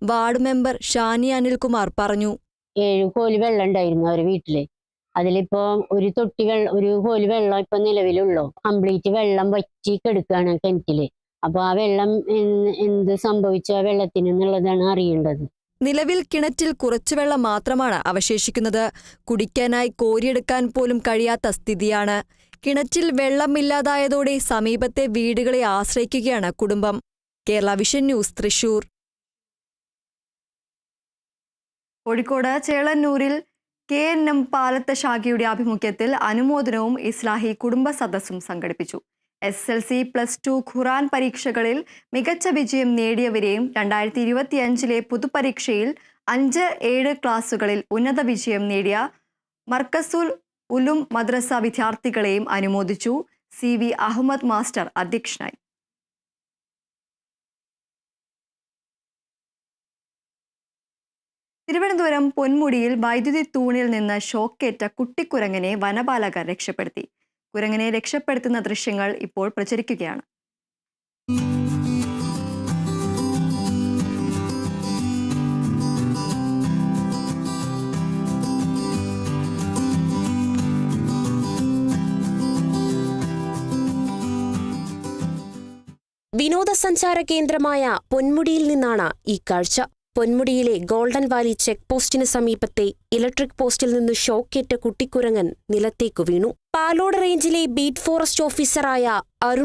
Ward member Shani Anilkumar പറഞ്ഞു. 7 കോല് വെള്ളം ഉണ്ടായിരുന്നു അവരുടെ വീട്ടില്. അതിലിപ്പോ ഒരു ഒരു കോല് വെള്ളം ഇപ്പൊ നിലവിലുള്ളൂ. കംപ്ലീറ്റ് വെള്ളം വറ്റി കെടുക്കുകയാണ് കിണറ്റില്. അപ്പൊ ആ വെള്ളം എന്ത് സംഭവിച്ച വെള്ളത്തിന് എന്നുള്ളതാണ് അറിയേണ്ടത്. നിലവിൽ കിണറ്റിൽ കുറച്ചു വെള്ളം മാത്രമാണ് അവശേഷിക്കുന്നത്. കുടിക്കാനായി കോരിയെടുക്കാൻ പോലും കഴിയാത്ത സ്ഥിതിയാണ്. കിണറ്റിൽ വെള്ളമില്ലാതായതോടെ സമീപത്തെ വീടുകളെ ആശ്രയിക്കുകയാണ് കുടുംബം. Kerala vision news, Thrissur. കോഴിക്കോട് ചേളന്നൂരിൽ KNM പാലത്ത് ശാഖയുടെ ആഭിമുഖ്യത്തിൽ അനുമോദനവും ഇസ്ലാഹി കുടുംബ സദസ്സും സംഘടിപ്പിച്ചു. SSLC +2 ഖുർആൻ പരീക്ഷകളിൽ മികച്ച വിജയം നേടിയവരെയും 2025 പൊതുപരീക്ഷയിൽ 5-7 ക്ലാസുകളിൽ ഉന്നത വിജയം നേടിയ മർക്കസുൽ ഉലും മദ്രസ വിദ്യാർത്ഥികളെയും അനുമോദിച്ചു. CV അഹമ്മദ് മാസ്റ്റർ അധ്യക്ഷനായി. തിരുവനന്തപുരം പൊന്മുടിയിൽ വൈദ്യുതി തൂണിൽ നിന്ന് ഷോക്കേറ്റ കുട്ടിക്കുരങ്ങനെ വനപാലകർ രക്ഷപ്പെടുത്തി. കുരങ്ങനെ രക്ഷപ്പെടുത്തുന്ന ദൃശ്യങ്ങൾ ഇപ്പോൾ പ്രചരിക്കുകയാണ്. വിനോദസഞ്ചാര കേന്ദ്രമായ പൊന്മുടിയിൽ നിന്നാണ് ഈ കാഴ്ച. പൊന്മുടിയിലെ ഗോൾഡൻ വാലി ചെക്ക് പോസ്റ്റിന് സമീപത്തെ ഇലക്ട്രിക് പോസ്റ്റിൽ നിന്ന് ഷോക്കേറ്റ കുട്ടിക്കുരങ്ങൻ നിലത്തേക്കു വീണു. പാലോട് റേഞ്ചിലെ ബീറ്റ് ഫോറസ്റ്റ് ഓഫീസറായ അരുൺ